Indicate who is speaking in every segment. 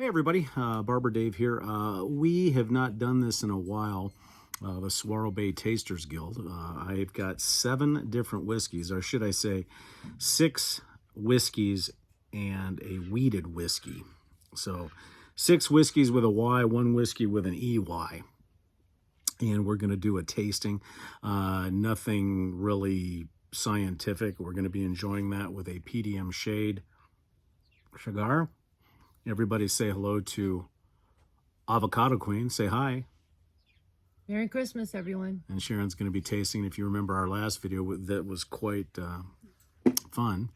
Speaker 1: everybody, Barber Dave here. We have not done this in a while, the Saguaro Bay Tasters Guild. I've got 7 different whiskeys, or should I say 6 whiskeys and a wheated whiskey. So 6 whiskeys with a Y, 1 whiskey with an EY. And we're going to do a tasting. Nothing really scientific. We're going to be enjoying that with a PDM shade cigar. Everybody say hello to Avocado Queen. Say hi.
Speaker 2: Merry Christmas, everyone.
Speaker 1: And Sharon's going to be tasting. If you remember our last video, that was quite fun.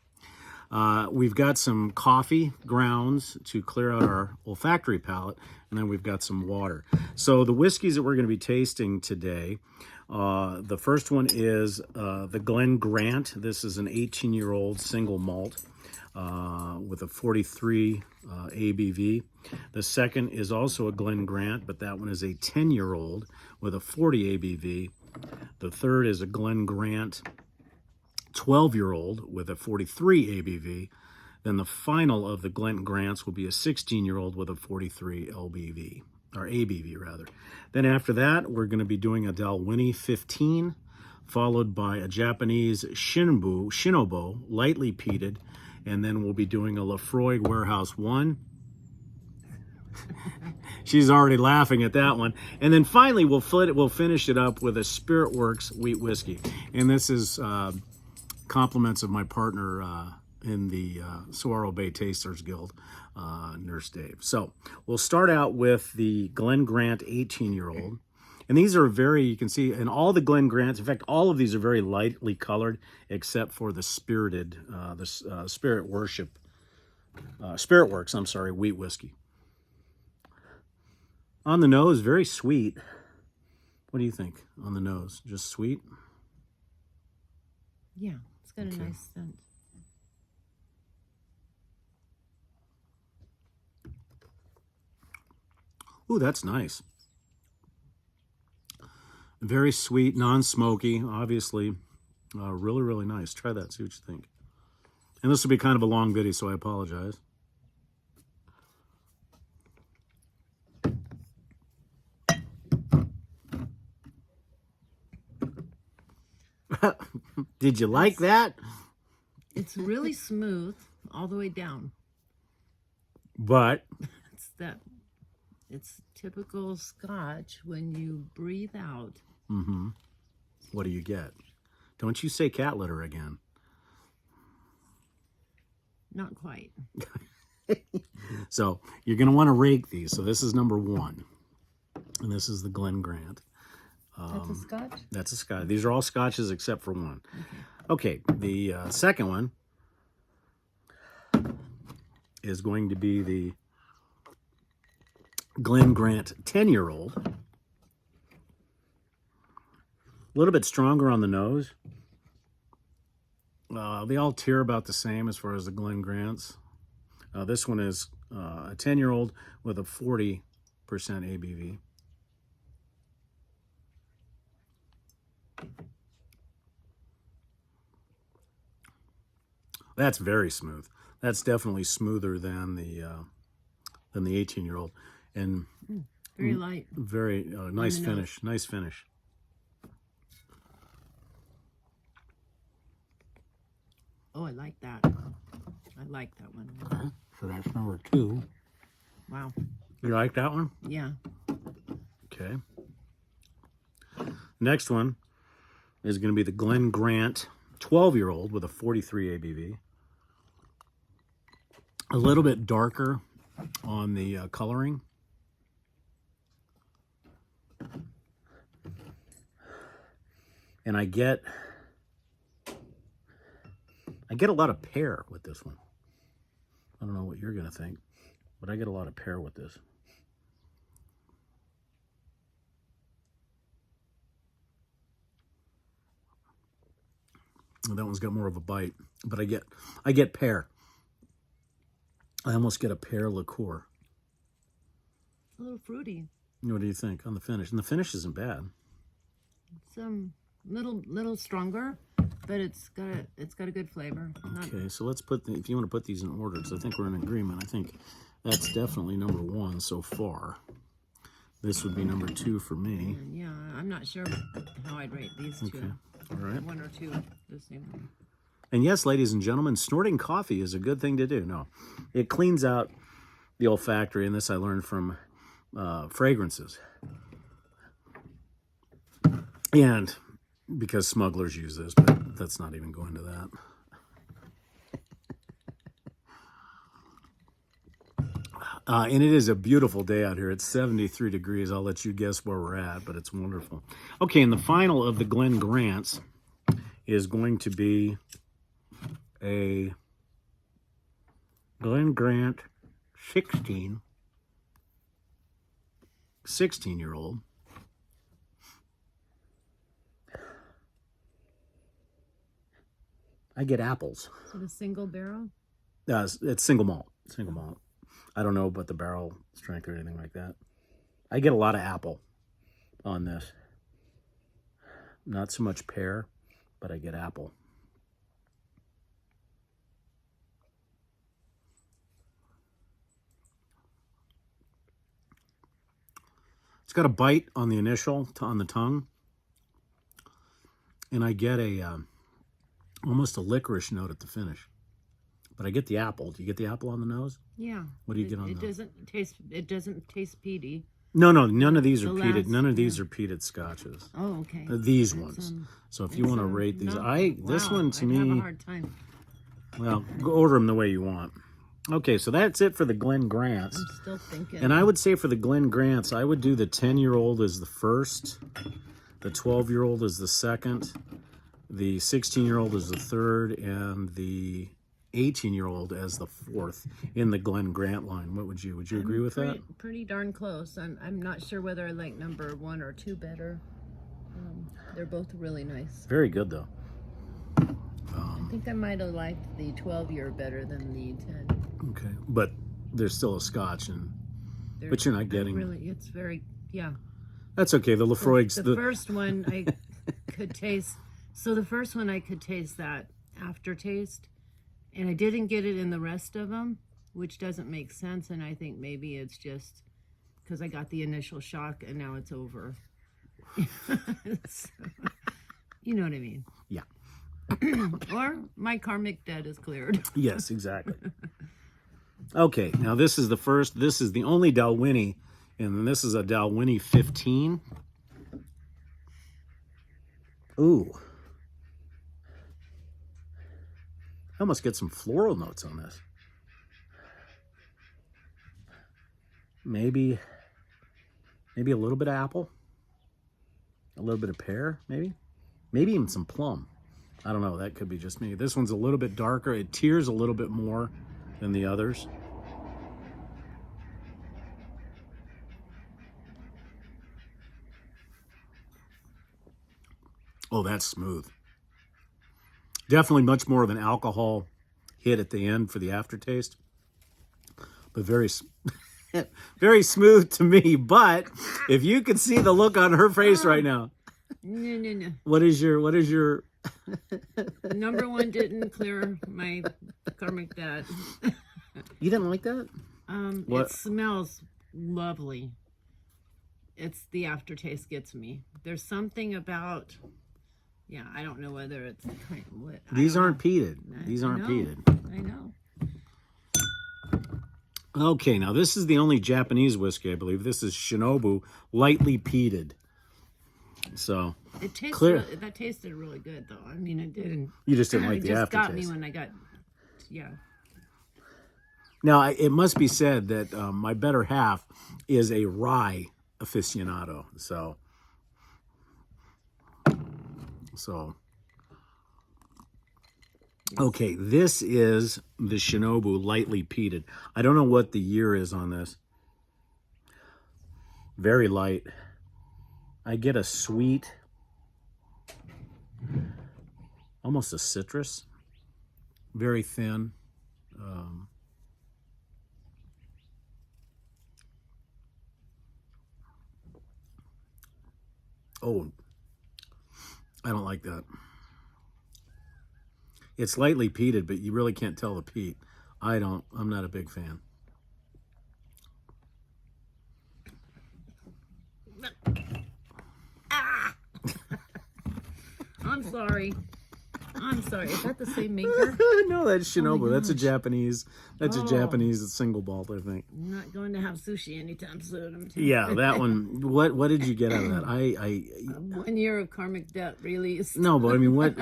Speaker 1: We've got some coffee grounds to clear out our olfactory palate, and then we've got some water. So the whiskeys that we're going to be tasting today, the first one is the Glen Grant. This is an 18-year-old single malt with a 43 ABV. The second is also a Glen Grant, but that one is a 10-year-old with a 40 ABV. The third is a Glen Grant 12-year-old with a 43 ABV. Then the final of the Glen Grants will be a 16-year-old with a 43 LBV, or ABV rather. Then after that, we're going to be doing a Dalwhinnie 15, followed by a Japanese Shinobo, lightly peated, and then we'll be doing a Lafroig Warehouse 1. She's already laughing at that one. And then finally, we'll finish it up with a Spirit Works wheat whiskey. And this is compliments of my partner in the Saguaro Bay Tasters Guild, Nurse Dave. So we'll start out with the Glen Grant 18-year-old. And these are very, you can see, in all the Glen Grants, in fact, all of these are very lightly colored, except for the Spirit Works, I'm sorry, wheat whiskey. On the nose, very sweet. What do you think on the nose? Just sweet?
Speaker 2: Yeah, it's got a nice scent.
Speaker 1: Ooh, that's nice. Very sweet, non-smoky, obviously. Really, really nice. Try that, see what you think. And this will be kind of a long video, so I apologize. Did you like that?
Speaker 2: It's really smooth all the way down.
Speaker 1: But
Speaker 2: It's typical Scotch when you breathe out.
Speaker 1: Mm-hmm. What do you get? Don't you say cat litter again.
Speaker 2: Not quite.
Speaker 1: So you're going to want to rake these. So this is number 1. And this is the Glen Grant.
Speaker 2: That's a Scotch?
Speaker 1: That's a Scotch. These are all Scotches except for one. Okay, the second one is going to be the Glen Grant 10-year-old. A little bit stronger on the nose. They all tear about the same as far as the Glen Grants. This one is a 10-year-old with a 40% ABV. That's very smooth. That's definitely smoother than the 18-year-old, and
Speaker 2: very light.
Speaker 1: Very nice finish. Nice finish.
Speaker 2: Oh, I like that. I like that one.
Speaker 1: Okay, so that's number 2.
Speaker 2: Wow.
Speaker 1: You like that one?
Speaker 2: Yeah.
Speaker 1: Okay. Next one is going to be the Glen Grant 12-year-old with a 43 ABV. A little bit darker on the coloring. And I get a lot of pear with this one. I don't know what you're going to think, but I get a lot of pear with this. That one's got more of a bite, but I get pear. I almost get a pear liqueur.
Speaker 2: A little fruity.
Speaker 1: What do you think on the finish? And the finish isn't bad.
Speaker 2: It's little stronger, but it's got a good flavor.
Speaker 1: Okay, so let's put if you want to put these in order, because I think we're in agreement. I think That's definitely number 1 so far. This would be number 2 for me.
Speaker 2: And yeah, I'm not sure how I'd rate these two.
Speaker 1: Okay, all right.
Speaker 2: 1 or 2, the same one.
Speaker 1: And yes, ladies and gentlemen, snorting coffee is a good thing to do. No, it cleans out the olfactory, and this I learned from fragrances. And because smugglers use this, but let's not even go into that. And it is a beautiful day out here. It's 73 degrees. I'll let you guess where we're at, but it's wonderful. Okay, and the final of the Glen Grants is going to be a Glen Grant 16-year-old. I get apples.
Speaker 2: Is it a single barrel?
Speaker 1: It's single malt. Single malt. I don't know about the barrel strength or anything like that. I get a lot of apple on this. Not so much pear, but I get apple. It's got a bite on the initial, on the tongue. And I get a almost a licorice note at the finish. But I get the apple. Do you get the apple on the nose?
Speaker 2: Yeah.
Speaker 1: What do you get on
Speaker 2: it
Speaker 1: the...
Speaker 2: It doesn't taste peaty.
Speaker 1: No, none of these are peated.
Speaker 2: last-
Speaker 1: None of these are peated scotches.
Speaker 2: Oh, okay.
Speaker 1: These ones. So if you want to rate these, this one to
Speaker 2: I'd have a
Speaker 1: me,
Speaker 2: hard time.
Speaker 1: well, order them the way you want. Okay, so that's it for the Glen Grants.
Speaker 2: I'm still thinking.
Speaker 1: And I would say for the Glen Grants, I would do the 10-year-old as the first, the 12-year-old as the second, the 16-year-old as the third, and the 18-year-old as the fourth in the Glen Grant line. Would you agree with that?
Speaker 2: Pretty darn close. I'm not sure whether I like number 1 or 2 better. They're both really nice.
Speaker 1: Very good, though.
Speaker 2: I think I might have liked the 12-year better than the 10.
Speaker 1: Okay, but there's still a Scotch, but you're not getting...
Speaker 2: Really, it's very, yeah.
Speaker 1: That's okay. The Lefroy...
Speaker 2: The first one I could taste. So the first one I could taste that aftertaste, and I didn't get it in the rest of them, which doesn't make sense. And I think maybe it's just because I got the initial shock and now it's over. So, you know what I mean?
Speaker 1: Yeah.
Speaker 2: Or my karmic debt is cleared.
Speaker 1: Yes, exactly. Okay, now this is the first. This is the only Dalwhinnie, and this is a Dalwhinnie 15. Ooh. I almost get some floral notes on this. Maybe a little bit of apple. A little bit of pear, maybe. Maybe even some plum. I don't know, that could be just me. This one's a little bit darker. It tears a little bit more than the others. Oh, that's smooth. Definitely much more of an alcohol hit at the end for the aftertaste. But very, very smooth to me. But if you could see the look on her face right now.
Speaker 2: No.
Speaker 1: What is your...
Speaker 2: Number 1 didn't clear my karmic debt.
Speaker 1: You didn't like that?
Speaker 2: It smells lovely. It's the aftertaste gets me. There's something about, yeah, I don't know whether it's what.
Speaker 1: These aren't peated. These aren't peated.
Speaker 2: I know.
Speaker 1: Okay, now this is the only Japanese whiskey, I believe. This is Shinobu, lightly peated. So
Speaker 2: it tastes
Speaker 1: clear.
Speaker 2: That tasted really good, though. I mean, it didn't.
Speaker 1: You just didn't like the
Speaker 2: aftertaste. It just got
Speaker 1: aftertaste.
Speaker 2: me when I got, yeah.
Speaker 1: Now, it must be said that my better half is a rye aficionado. So, okay, this is the Shinobu lightly peated. I don't know what the year is on this. Very light. I get a sweet, almost a citrus. Very thin. Oh, I don't like that. It's lightly peated, but you really can't tell the peat. I'm not a big fan.
Speaker 2: Ah! I'm sorry. I'm sorry. Is that the same maker?
Speaker 1: No, that's Shinobu. That's a
Speaker 2: gosh.
Speaker 1: Japanese. That's a
Speaker 2: Oh.
Speaker 1: Japanese single malt, I think.
Speaker 2: I'm not going to have sushi anytime soon. I'm telling
Speaker 1: Yeah,
Speaker 2: you.
Speaker 1: that one. What did you get out of that? I
Speaker 2: 1 year of karmic debt released.
Speaker 1: no, but I mean, what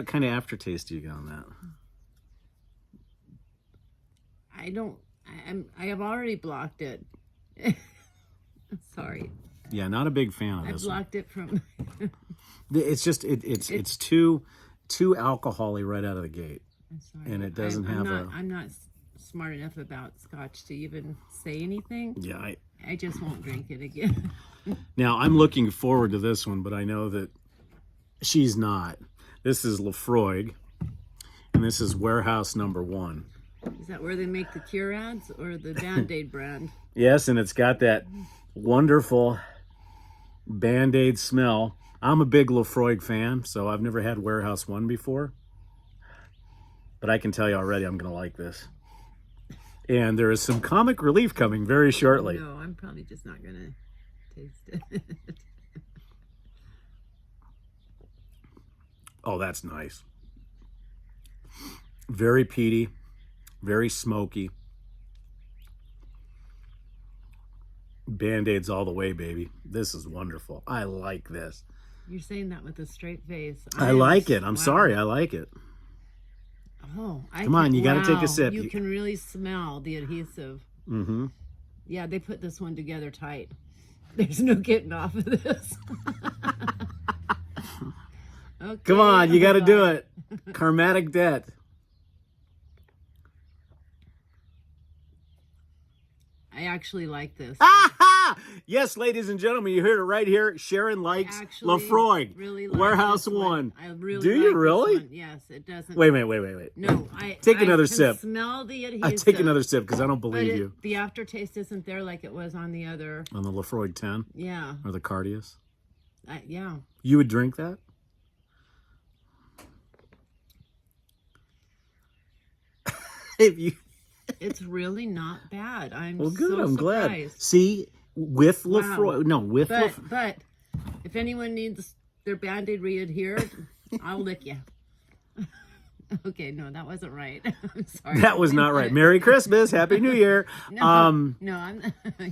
Speaker 1: kind of aftertaste do you get on that?
Speaker 2: I don't. I have already blocked it. Sorry,
Speaker 1: Yeah, not a big fan of
Speaker 2: I
Speaker 1: this one.
Speaker 2: blocked it from.
Speaker 1: It's just it's too alcohol-y right out of the gate,
Speaker 2: I'm sorry.
Speaker 1: and it doesn't
Speaker 2: I'm
Speaker 1: have
Speaker 2: not,
Speaker 1: a.
Speaker 2: I'm not smart enough about Scotch to even say anything.
Speaker 1: Yeah,
Speaker 2: I just won't drink it again.
Speaker 1: now I'm looking forward to this one, but I know that she's not. This is Lafroig, and this is Warehouse Number 1.
Speaker 2: Is that where they make the Cure ads or the Band-Aid brand?
Speaker 1: Yes, and it's got that wonderful Band-Aid smell. I'm a big Lafroig fan, so I've never had Warehouse 1 before. But I can tell you already I'm going to like this. And there is some comic relief coming very shortly.
Speaker 2: No, I'm probably just not going to taste it.
Speaker 1: Oh, that's nice. Very peaty, very smoky. Band-Aids all the way, baby. This is wonderful. I like this.
Speaker 2: You're saying that with a straight face.
Speaker 1: I like it. I'm
Speaker 2: wow.
Speaker 1: sorry. I like it.
Speaker 2: Oh,
Speaker 1: Come on, you gotta take a sip.
Speaker 2: You can really smell the adhesive.
Speaker 1: Mm-hmm.
Speaker 2: Yeah, they put this one together tight. There's no getting off of this. Okay,
Speaker 1: Come on, you got to do
Speaker 2: bye.
Speaker 1: it. Karmatic debt.
Speaker 2: I actually like this.
Speaker 1: Yes, ladies and gentlemen, you heard it right here. Sharon likes
Speaker 2: actually
Speaker 1: Lafroig.
Speaker 2: really like
Speaker 1: Warehouse
Speaker 2: this
Speaker 1: 1.
Speaker 2: I really
Speaker 1: Do
Speaker 2: like
Speaker 1: you
Speaker 2: this
Speaker 1: really?
Speaker 2: one. Yes, it doesn't.
Speaker 1: Wait. Wait.
Speaker 2: No,
Speaker 1: Take another
Speaker 2: I can
Speaker 1: sip.
Speaker 2: Smell the adhesive.
Speaker 1: I take another sip because I don't
Speaker 2: but
Speaker 1: believe you.
Speaker 2: the aftertaste isn't there like it was on the other.
Speaker 1: On the Lafroig 10
Speaker 2: Yeah,
Speaker 1: or the Cardius.
Speaker 2: yeah.
Speaker 1: You would drink that? If you
Speaker 2: It's really not bad. I'm
Speaker 1: well, good.
Speaker 2: so
Speaker 1: I'm glad.
Speaker 2: surprised.
Speaker 1: See, with
Speaker 2: Wow.
Speaker 1: Lafroig, no, with
Speaker 2: But if anyone needs their Band-Aid re-adhered, I'll lick you. Okay, no, that wasn't right. I'm sorry.
Speaker 1: that was not right. Merry Christmas, Happy New Year.
Speaker 2: No, I'm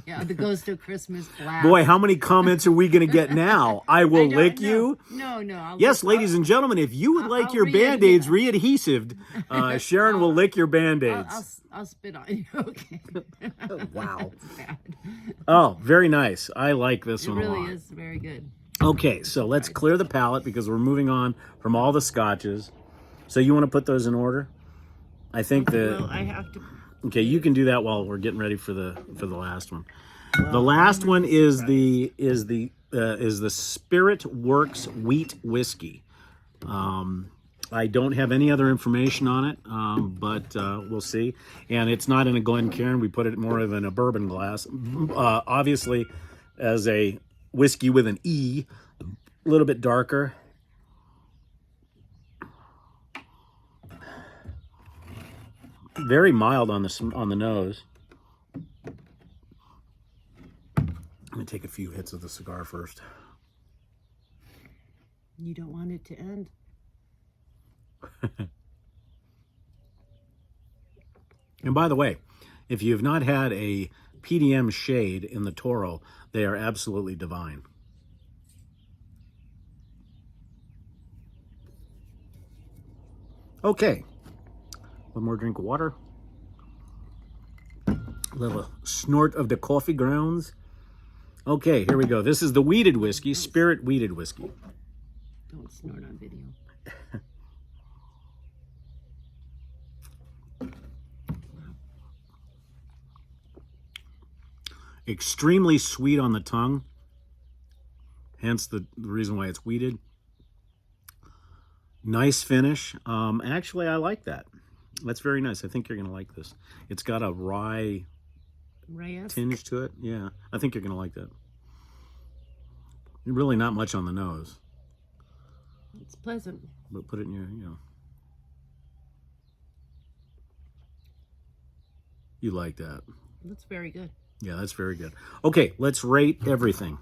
Speaker 2: yeah, the ghost of Christmas glass.
Speaker 1: Boy, how many comments are we going to get now? I will lick you.
Speaker 2: No.
Speaker 1: Yes, ladies and gentlemen, if you would like your Band-Aids re-adhesived, Sharon will lick your Band-Aids.
Speaker 2: I'll spit on you. Okay.
Speaker 1: Wow.
Speaker 2: That's bad.
Speaker 1: Oh, very nice. I like this
Speaker 2: It
Speaker 1: one a
Speaker 2: really
Speaker 1: lot.
Speaker 2: is very good.
Speaker 1: Okay, so let's clear the palate because we're moving on from all the scotches. So you want to put those in order? I think
Speaker 2: Well, I have to.
Speaker 1: okay, you can do that while we're getting ready for the last one. The last one is the Spirit Works Wheat Whiskey. I don't have any other information on it, but we'll see. And it's not in a Glencairn. We put it more of in a bourbon glass. Obviously, as a whiskey with an E, a little bit darker. Very mild on the nose. Let me take a few hits of the cigar first.
Speaker 2: You don't want it to end.
Speaker 1: And by the way, if you have not had a PDM shade in the Toro, they are absolutely divine. Okay. One more drink of water. A little snort of the coffee grounds. Okay, here we go. This is the wheated whiskey, Spirit Wheated Whiskey.
Speaker 2: Don't snort on video.
Speaker 1: Extremely sweet on the tongue. Hence the reason why it's wheated. Nice finish. Actually, I like that. That's very nice. I think you're going to like this. It's got a rye tinge to it. Yeah, I think you're going to like that. Really not much on the nose.
Speaker 2: It's pleasant.
Speaker 1: But put it in your, You like that.
Speaker 2: That's very good.
Speaker 1: Yeah, that's very good. Okay, let's rate everything.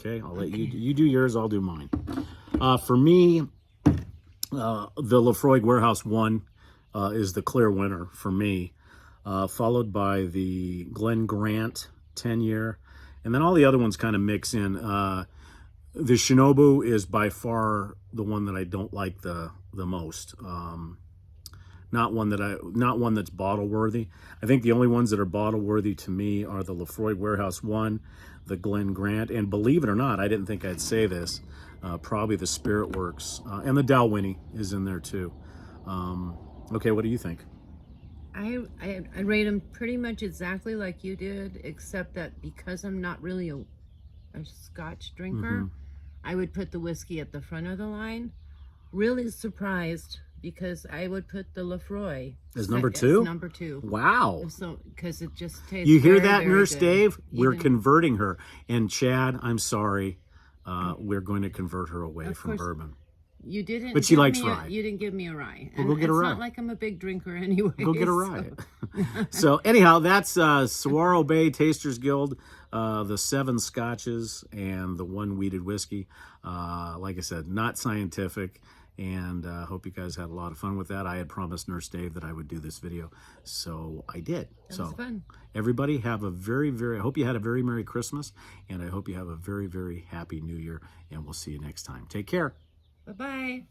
Speaker 1: Okay, I'll let you do yours. I'll do mine. For me, the Lafroig Warehouse 1 is the clear winner for me, followed by the Glen Grant 10-year, and then all the other ones kind of mix in. The Shinobu is by far the one that I don't like the most. Not one that's bottle worthy. I think the only ones that are bottle worthy to me are the Lafroig Warehouse 1, the Glen Grant, and believe it or not, I didn't think I'd say this, probably the Spirit Works, and the Dalwhinnie is in there too. Okay, what do you think?
Speaker 2: I rate them pretty much exactly like you did, except that because I'm not really a Scotch drinker, I would put the whiskey at the front of the line. Really surprised because I would put the Lafroy
Speaker 1: As number 2?
Speaker 2: As number 2.
Speaker 1: Wow.
Speaker 2: So because it just tastes.
Speaker 1: You hear
Speaker 2: very,
Speaker 1: that,
Speaker 2: very
Speaker 1: Nurse
Speaker 2: good.
Speaker 1: Dave? We're converting her. And Chad, I'm sorry, we're going to convert her away
Speaker 2: Of
Speaker 1: from
Speaker 2: course.
Speaker 1: bourbon.
Speaker 2: You didn't.
Speaker 1: But she
Speaker 2: give
Speaker 1: likes
Speaker 2: me
Speaker 1: rye.
Speaker 2: You didn't give me a rye.
Speaker 1: Well, go get a
Speaker 2: it's
Speaker 1: rye.
Speaker 2: not like I'm a big drinker anyway.
Speaker 1: Go get a rye. So anyhow, that's Saguaro Bay Tasters Guild, the 7 scotches and the 1 wheated whiskey. Like I said, not scientific, and hope you guys had a lot of fun with that. I had promised Nurse Dave that I would do this video, so I did.
Speaker 2: That was fun.
Speaker 1: Everybody have a I hope you had a very Merry Christmas, and I hope you have a very, very Happy New Year, and we'll see you next time. Take care.
Speaker 2: Bye-bye.